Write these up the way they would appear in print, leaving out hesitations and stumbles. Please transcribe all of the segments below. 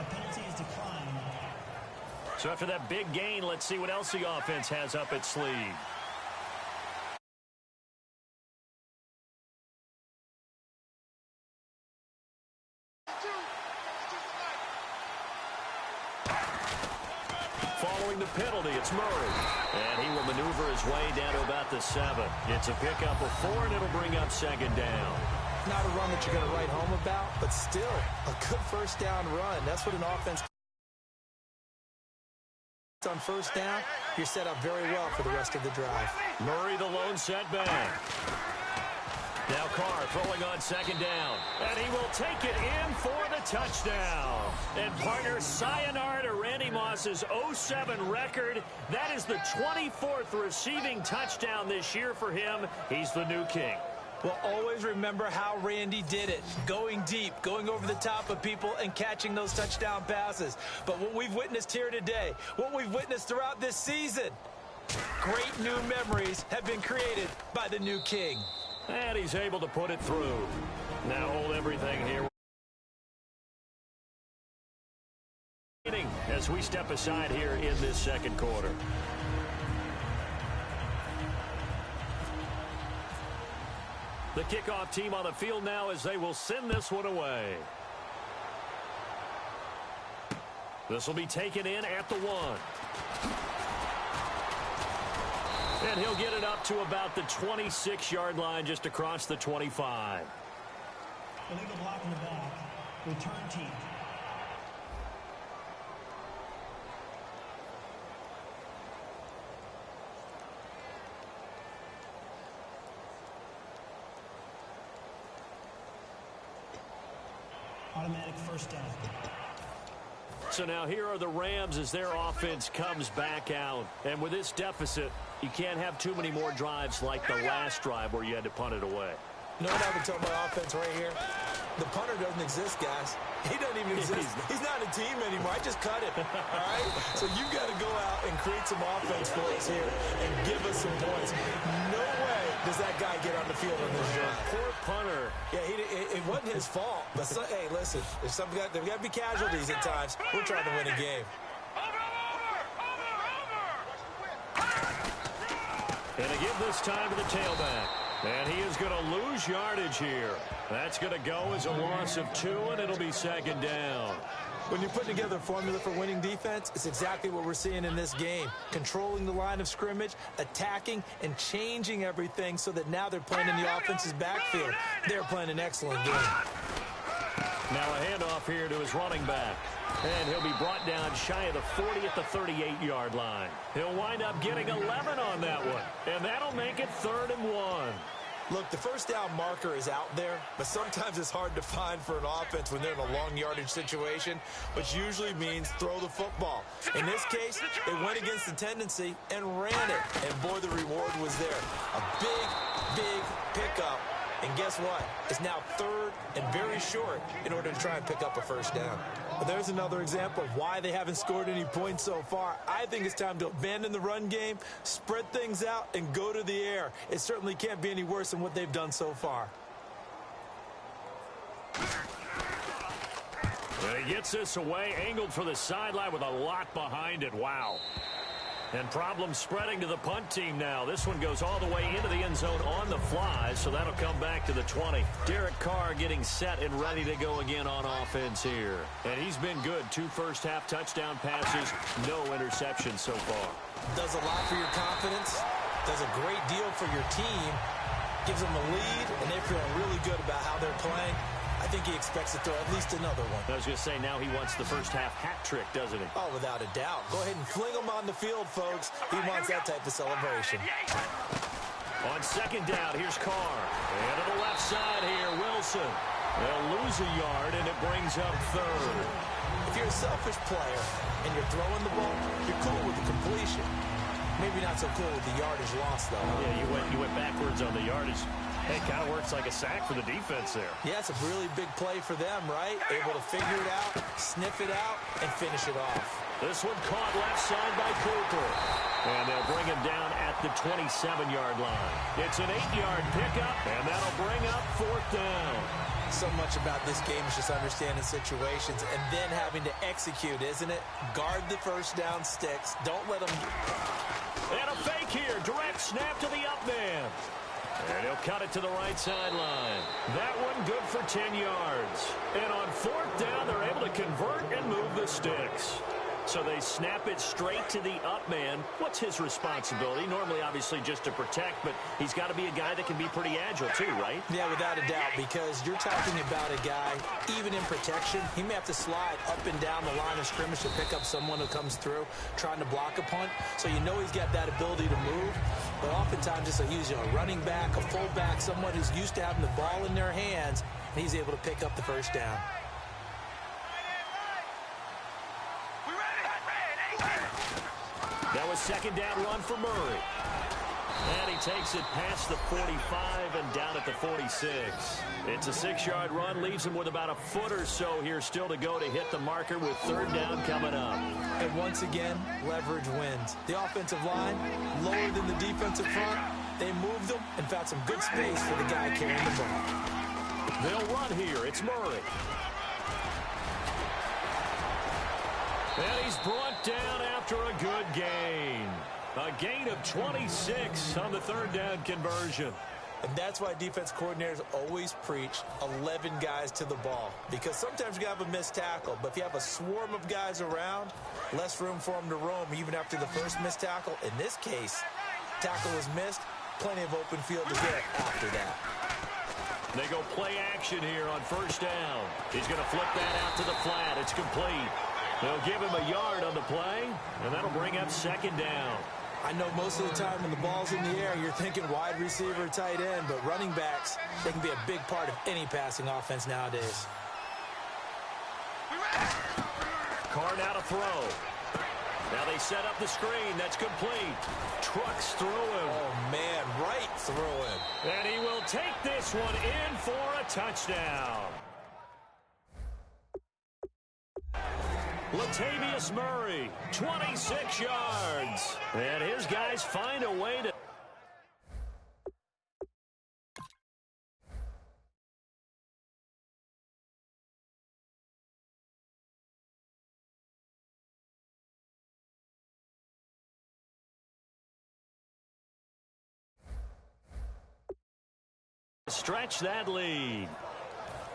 penalty is declined. So after that big gain, let's see what else the offense has up its sleeve. Following the penalty, it's Murray. And he will maneuver his way down to about the 7. It's a pickup of 4, and it'll bring up second down. Not a run that you're going to write home about, but still a good first down run. That's what an offense on first down. You're set up very well for the rest of the drive. Murray, the lone setback. Now Carr throwing on second down. And he will take it in for the touchdown. And partner, sayonara to Randy Moss's 07 record. That is the 24th receiving touchdown this year for him. He's the new king. Well, always remember how Randy did it. Going deep, going over the top of people, and catching those touchdown passes. But what we've witnessed here today, what we've witnessed throughout this season, great new memories have been created by the new king. And he's able to put it through. Now hold everything here. As we step aside here in this second quarter. The kickoff team on the field now as they will send this one away. This will be taken in at the 1. And he'll get it up to about the 26-yard line just across the 25. Illegal block in the back. Return team. Automatic first down. So now here are the Rams as their offense comes back out. And with this deficit, you can't have too many more drives like the last drive where you had to punt it away. You know what I can tell my offense right here? The punter doesn't exist, guys. He doesn't even exist. He's not a team anymore. I just cut him, all right? So you've got to go out and create some offense for us here and give us some points. No way does that guy get on the field on this drive. Poor punter. Yeah, it wasn't his fault. But, hey, listen, there's got to be casualties at times. We're trying to win a game. And to give this time to the tailback. And he is going to lose yardage here. That's going to go as a loss of 2, and it'll be second down. When you're putting together a formula for winning defense, it's exactly what we're seeing in this game. Controlling the line of scrimmage, attacking, and changing everything so that now they're playing in the offense's backfield. They're playing an excellent game. Now a handoff here to his running back. And he'll be brought down shy of the 40 at the 38-yard line. He'll wind up getting 11 on that one. And that'll make it 3rd and 1. Look, the first down marker is out there, but sometimes it's hard to find for an offense when they're in a long yardage situation, which usually means throw the football. In this case, they went against the tendency and ran it. And, boy, the reward was there. A big pickup. And guess what? It's now 3rd and very short in order to try and pick up a first down. But there's another example of why they haven't scored any points so far. I think it's time to abandon the run game, spread things out, and go to the air. It certainly can't be any worse than what they've done so far. And he gets this away, angled for the sideline with a lot behind it. Wow. And problems spreading to the punt team now. This one goes all the way into the end zone on the fly, so that'll come back to the 20. Derek Carr getting set and ready to go again on offense here. And he's been good. 2 first-half touchdown passes, no interceptions so far. Does a lot for your confidence, does a great deal for your team, gives them a lead, and they're feeling really good about how they're playing. I think he expects to throw at least another one. I was going to say, now he wants the first-half hat trick, doesn't he? Oh, without a doubt. Go ahead and fling him on the field, folks. He wants that type of celebration. On second down, here's Carr. And to the left side here, Wilson. They'll lose a yard, and it brings up 3rd. If you're a selfish player and you're throwing the ball, you're cool with the completion. Maybe not so cool with the yardage loss, though. Yeah, you went backwards on the yardage. Hey, kind of works like a sack for the defense there. Yeah, it's a really big play for them, right? Able to figure it out, sniff it out, and finish it off. This one caught left side by Cooper. And they'll bring him down at the 27-yard line. It's an 8-yard pickup, and that'll bring up 4th down. so much about this game is just understanding situations and then having to execute, isn't it? Guard the first down sticks. Don't let them... And a fake here. Direct snap to the up man. And he'll cut it to the right sideline. That one good for 10 yards. And on fourth down, they're able to convert and move the sticks. So they snap it straight to the up man. What's his responsibility? Normally, obviously, just to protect, but he's got to be a guy that can be pretty agile too, right? Yeah, without a doubt, because you're talking about a guy, even in protection, he may have to slide up and down the line of scrimmage to pick up someone who comes through trying to block a punt. So you know he's got that ability to move. But oftentimes, it's a running back, a fullback, someone who's used to having the ball in their hands, and he's able to pick up the first down. That was second down run for Murray. And he takes it past the 45 and down at the 46. It's a 6-yard run, leaves him with about a foot or so here still to go to hit the marker with third down coming up. And once again, leverage wins. The offensive line, lower than the defensive front. They moved them and found some good space for the guy carrying the ball. They'll run here. It's Murray. And he's brought down after a good gain. A gain of 26 on the third down conversion. And that's why defense coordinators always preach 11 guys to the ball. Because sometimes you have a missed tackle, but if you have a swarm of guys around, less room for them to roam even after the first missed tackle. In this case, tackle was missed, plenty of open field to get after that. They go play action here on first down. He's going to flip that out to the flat. It's complete. They'll give him a yard on the play, and that'll bring up second down. I know most of the time when the ball's in the air, you're thinking wide receiver, tight end, but running backs, they can be a big part of any passing offense nowadays. Carr now to throw. Now they set up the screen. That's complete. Trucks through him. Oh, man, right through him. And he will take this one in for a touchdown. Latavius Murray, 26 yards. And his guys find a way to... stretch that lead.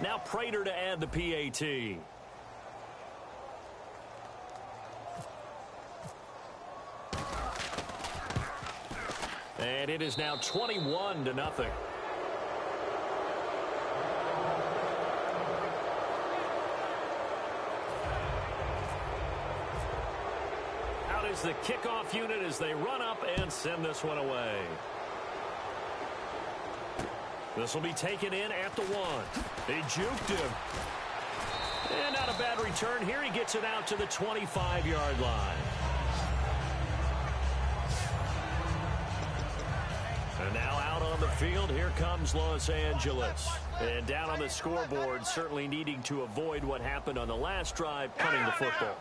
Now Prater to add the PAT. And it is now 21-0. Out is the kickoff unit as they run up and send this one away. This will be taken in at the 1. He juked him. And not a bad return here. He gets it out to the 25-yard line. And now out on the field, here comes Los Angeles. And down on the scoreboard, certainly needing to avoid what happened on the last drive, punting the football.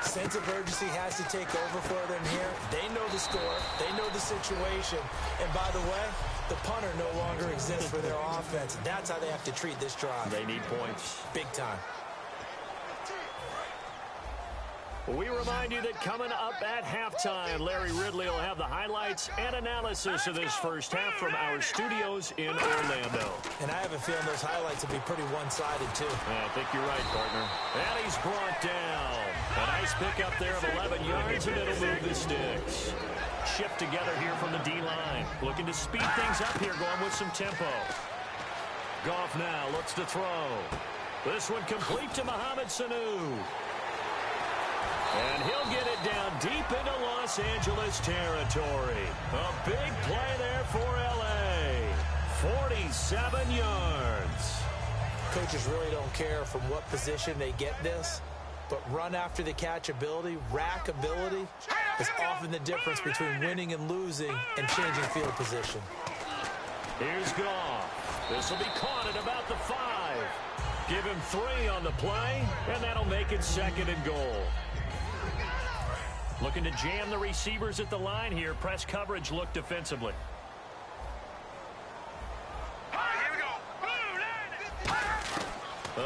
Sense of urgency has to take over for them here. They know the score. They know the situation. And by the way, the punter no longer exists for their offense. That's how they have to treat this drive. They need points. Big time. We remind you that coming up at halftime, Larry Ridley will have the highlights and analysis of this first half from our studios in Orlando. And I have a feeling those highlights will be pretty one-sided, too. Yeah, I think you're right, partner. And he's brought down. A nice pickup there of 11 yards, and it'll move the sticks. Shift together here from the D-line. Looking to speed things up here, going with some tempo. Goff now looks to throw. This one complete to Mohamed Sanu. And he'll get it down deep into Los Angeles territory. A big play there for L.A. 47 yards. Coaches really don't care from what position they get this, but run after the catch ability, rack ability, is often the difference between winning and losing and changing field position. Here's Goff. This will be caught at about the 5. Give him 3 on the play, and that'll make it 2nd and goal. Looking to jam the receivers at the line here. Press coverage look defensively.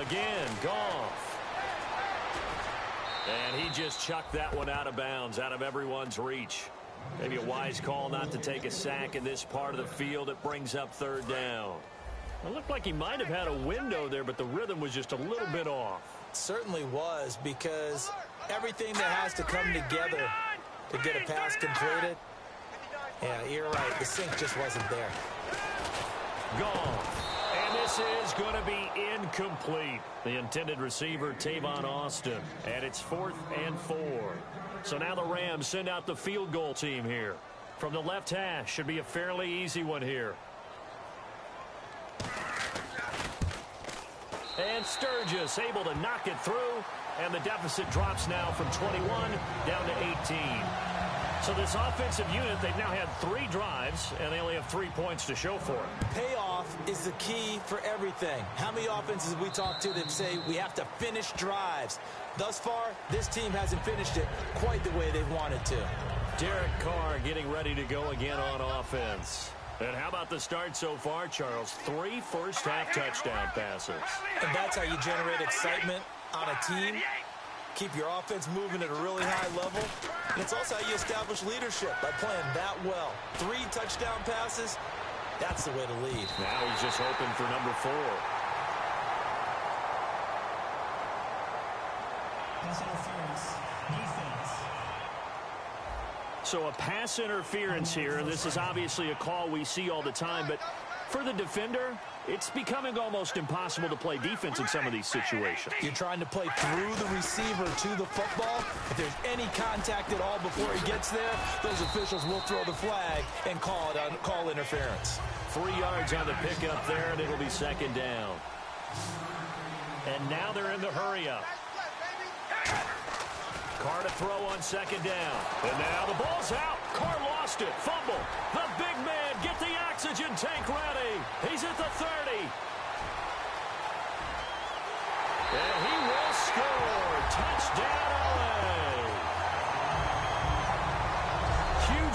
Again, Goff. And he just chucked that one out of bounds, out of everyone's reach. Maybe a wise call not to take a sack in this part of the field. It brings up third down. It looked like he might have had a window there, but the rhythm was just a little bit off. Certainly was, because everything that has to come together to get a pass completed. Yeah, you're right. The sync just wasn't there. Gone. And this is going to be incomplete. The intended receiver, Tavon Austin. And it's 4th and 4. So now the Rams send out the field goal team here. From the left hash, should be a fairly easy one here. And Sturgis able to knock it through. And the deficit drops now from 21 down to 18. So this offensive unit, they've now had 3 drives, and they only have 3 points to show for it. Payoff is the key for everything. How many offenses we talk to that say we have to finish drives? Thus far, this team hasn't finished it quite the way they wanted to. Derek Carr getting ready to go again on offense. And how about the start so far, Charles? 3 first-half touchdown passes. And that's how you generate excitement on a team. Keep your offense moving at a really high level. And it's also how you establish leadership, by playing that well. 3 touchdown passes, that's the way to lead. Now he's just hoping for number 4. Pass interference. Defense. So a pass interference here, and this is obviously a call we see all the time, but for the defender, it's becoming almost impossible to play defense in some of these situations. You're trying to play through the receiver to the football. If there's any contact at all before he gets there, those officials will throw the flag and call interference. 3 yards on the pickup there, and it'll be 2nd down. And now they're in the hurry-up. Carr to throw on 2nd down. And now the ball's out. Carr lost it. Fumble. The big man, get the oxygen tank ready. He's at the 30. And he will score. Touchdown, LA.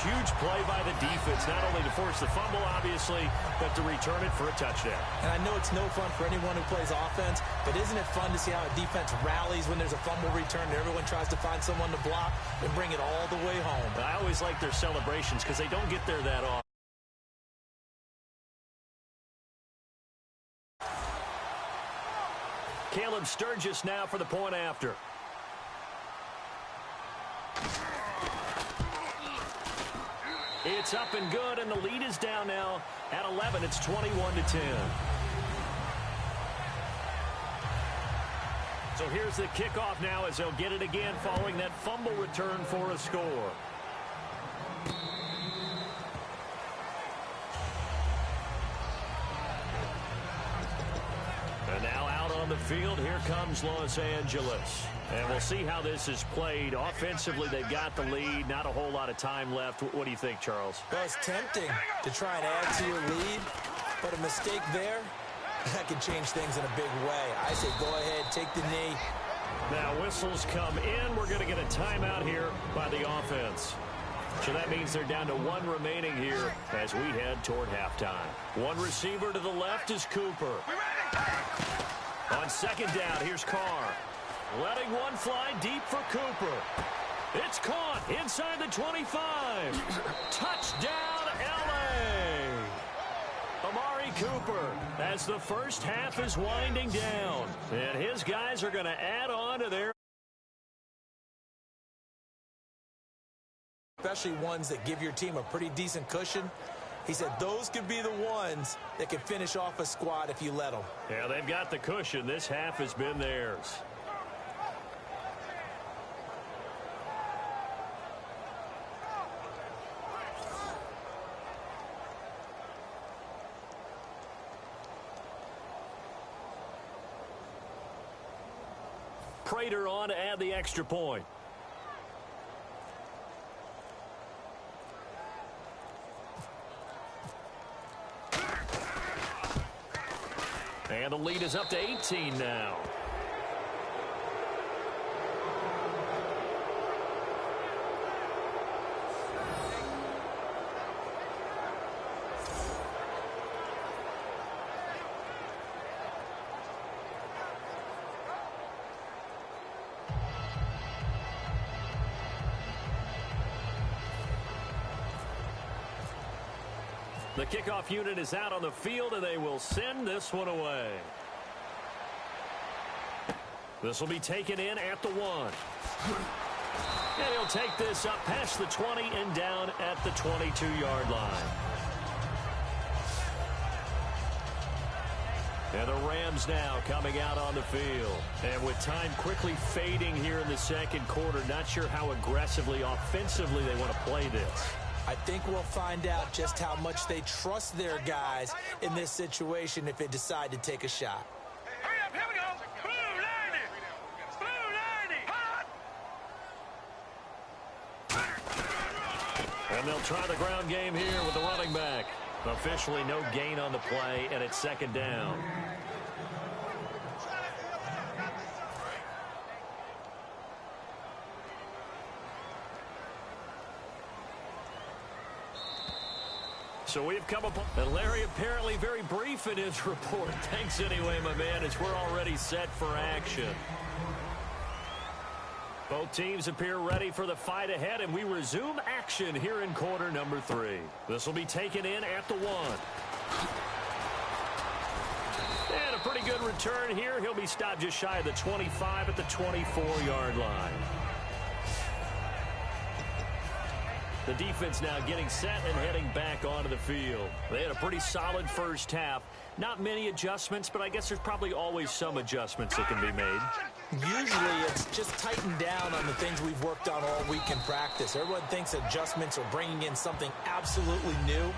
Huge play by the defense, not only to force the fumble, obviously, but to return it for a touchdown. And I know it's no fun for anyone who plays offense, but isn't it fun to see how a defense rallies when there's a fumble return and everyone tries to find someone to block and bring it all the way home? I always like their celebrations because they don't get there that often. Caleb Sturgis now for the point after. It's up and good, and the lead is down now at 11. It's 21-10. So here's the kickoff now as they'll get it again following that fumble return for a score. And now out on the field, here comes Los Angeles. And we'll see how this is played. Offensively, they've got the lead. Not a whole lot of time left. What do you think, Charles? Well, it's tempting to try and add to your lead, but a mistake there, that can change things in a big way. I say go ahead, take the knee. Now whistles come in. We're going to get a timeout here by the offense. So that means they're down to 1 remaining here as we head toward halftime. 1 receiver to the left is Cooper. On 2nd down, here's Carr. Letting one fly deep for Cooper. It's caught inside the 25. Touchdown, L.A. Amari Cooper as the first half is winding down. And his guys are going to add on to their... Especially ones that give your team a pretty decent cushion. He said those could be the ones that can finish off a squad if you let them. Yeah, they've got the cushion. This half has been theirs. Prater on to add the extra point. And the lead is up to 18 now. The kickoff unit is out on the field, and they will send this one away. This will be taken in at the 1. And he'll take this up past the 20 and down at the 22-yard line. And the Rams now coming out on the field. And with time quickly fading here in the second quarter, not sure how aggressively, offensively they want to play this. I think we'll find out just how much they trust their guys in this situation if they decide to take a shot. Hurry up, here we go. Blue 90. And they'll try the ground game here with the running back. Officially no gain on the play, and it's second down. So we've come up, and Larry apparently very brief in his report. Thanks anyway, my man, as we're already set for action. Both teams appear ready for the fight ahead, and we resume action here in quarter number 3. This will be taken in at the 1. And a pretty good return here. He'll be stopped just shy of the 25 at the 24-yard line. The defense now getting set and heading back onto the field. They had a pretty solid first half. Not many adjustments, but I guess there's probably always some adjustments that can be made. Usually it's just tightened down on the things we've worked on all week in practice. Everyone thinks adjustments are bringing in something absolutely new.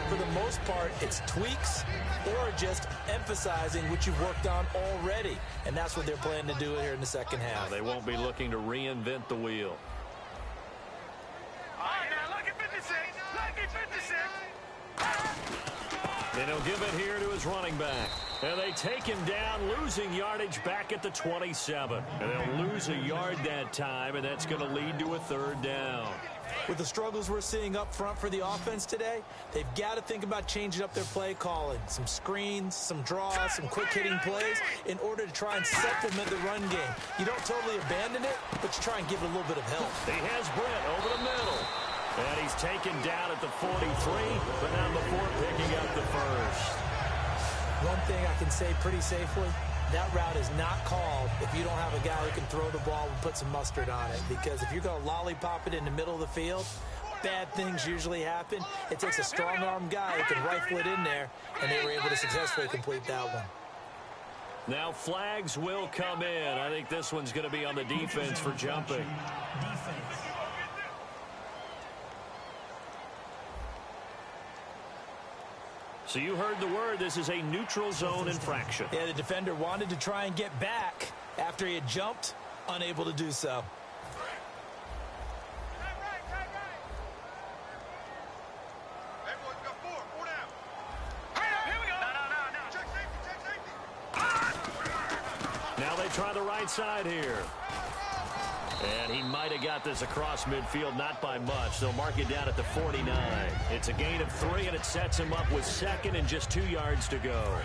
For the most part, it's tweaks or just emphasizing what you've worked on already. And that's what they're planning to do here in the second half. They won't be looking to reinvent the wheel. And he'll give it here to his running back. And they take him down, losing yardage back at the 27. And they'll lose a yard that time, and that's going to lead to a third down. With the struggles we're seeing up front for the offense today, they've got to think about changing up their play calling. Some screens, some draws, some quick-hitting plays in order to try and supplement the run game. You don't totally abandon it, but you try and give it a little bit of help. He has Brett over the middle. And he's taken down at the 43, but not before picking up the first. One thing I can say pretty safely, that route is not called if you don't have a guy who can throw the ball and put some mustard on it. Because if you're going to lollipop it in the middle of the field, bad things usually happen. It takes a strong-arm guy who can rifle it in there, and they were able to successfully complete that one. Now flags will come in. I think this one's going to be on the defense for jumping. So you heard the word. This is a neutral zone infraction. Yeah, the defender wanted to try and get back after he had jumped, unable to do so. Now they try the right side here. And he might have got this across midfield, not by much. They'll mark it down at the 49. It's a gain of 3, and it sets him up with second and just 2 yards to go.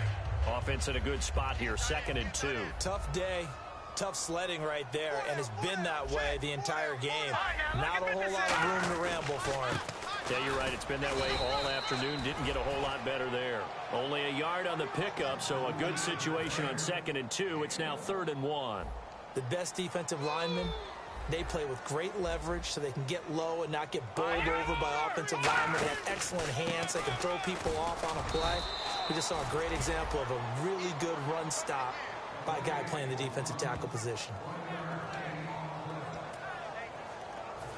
Offense in a good spot here, 2nd and 2. Tough day, tough sledding right there, and it's been that way the entire game. Not a whole lot of room to ramble for him. Yeah, you're right. It's been that way all afternoon. Didn't get a whole lot better there. Only a yard on the pickup, so a good situation on 2nd and 2. It's now 3rd and 1. The best defensive linemen, they play with great leverage so they can get low and not get bowled over by offensive linemen. They have excellent hands. They can throw people off on a play. We just saw a great example of a really good run stop by a guy playing the defensive tackle position.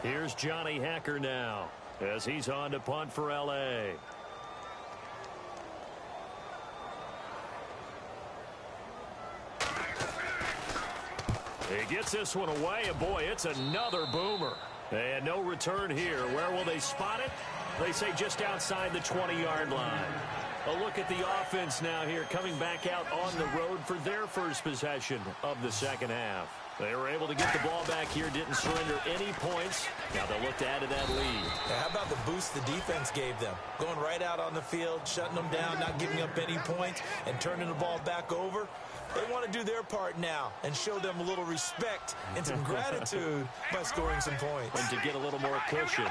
Here's Johnny Hacker now as he's on to punt for L.A. He gets this one away, and boy, it's another boomer. And no return here. Where will they spot it? They say just outside the 20-yard line. A look at the offense now here, coming back out on the road for their first possession of the second half. They were able to get the ball back here, didn't surrender any points. Now they'll look to add to that lead. Yeah, how about the boost the defense gave them? Going right out on the field, shutting them down, not giving up any points, and turning the ball back over. They want to do their part now and show them a little respect and some gratitude by scoring some points. And to get a little more cushion.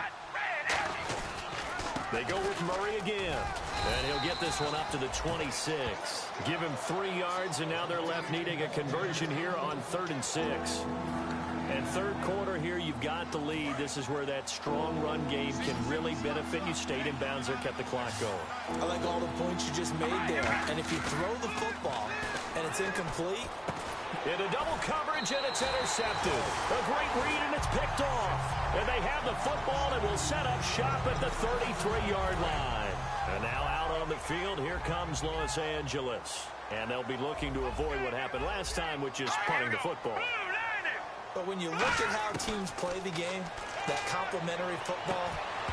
They go with Murray again. And he'll get this one up to the 26. Give him 3 yards, and now they're left needing a conversion here on 3rd and 6. And third quarter here, you've got the lead. This is where that strong run game can really benefit you. Stayed in bounds there, kept the clock going. I like all the points you just made there. And if you throw the football and it's incomplete, into double coverage, and it's intercepted. A great read, and it's picked off. And they have the football and will set up shop at the 33-yard line. And now out on the field, here comes Los Angeles. And they'll be looking to avoid what happened last time, which is punting the football. But when you look at how teams play the game, that complementary football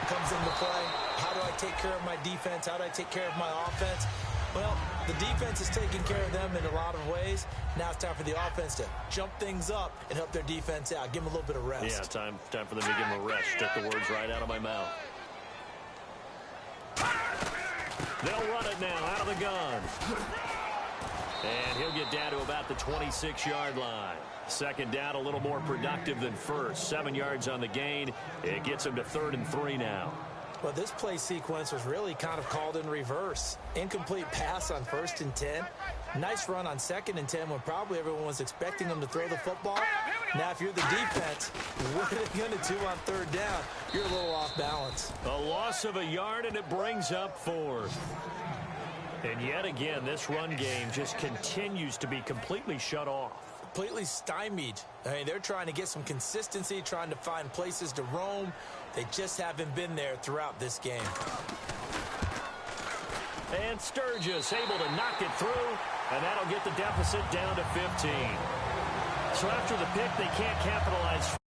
comes into play. How do I take care of my defense? How do I take care of my offense? Well, the defense is taking care of them in a lot of ways. Now it's time for the offense to jump things up and help their defense out. Give them a little bit of rest. Yeah, time for them to give them a rest. Took the words right out of my mouth. They'll run it now out of the gun. And he'll get down to about the 26-yard line. Second down, a little more productive than first. 7 yards on the gain. It gets him to 3rd and 3 now. Well, this play sequence was really kind of called in reverse. Incomplete pass on 1st and 10. Nice run on 2nd and 10 when probably everyone was expecting them to throw the football. Now, if you're the defense, what are they going to do on 3rd down? You're a little off balance. A loss of a yard, and it brings up 4th. And yet again, this run game just continues to be completely shut off. Completely stymied. I mean, they're trying to get some consistency, trying to find places to roam. They just haven't been there throughout this game. And Sturgis able to knock it through, and that'll get the deficit down to 15. So after the pick, they can't capitalize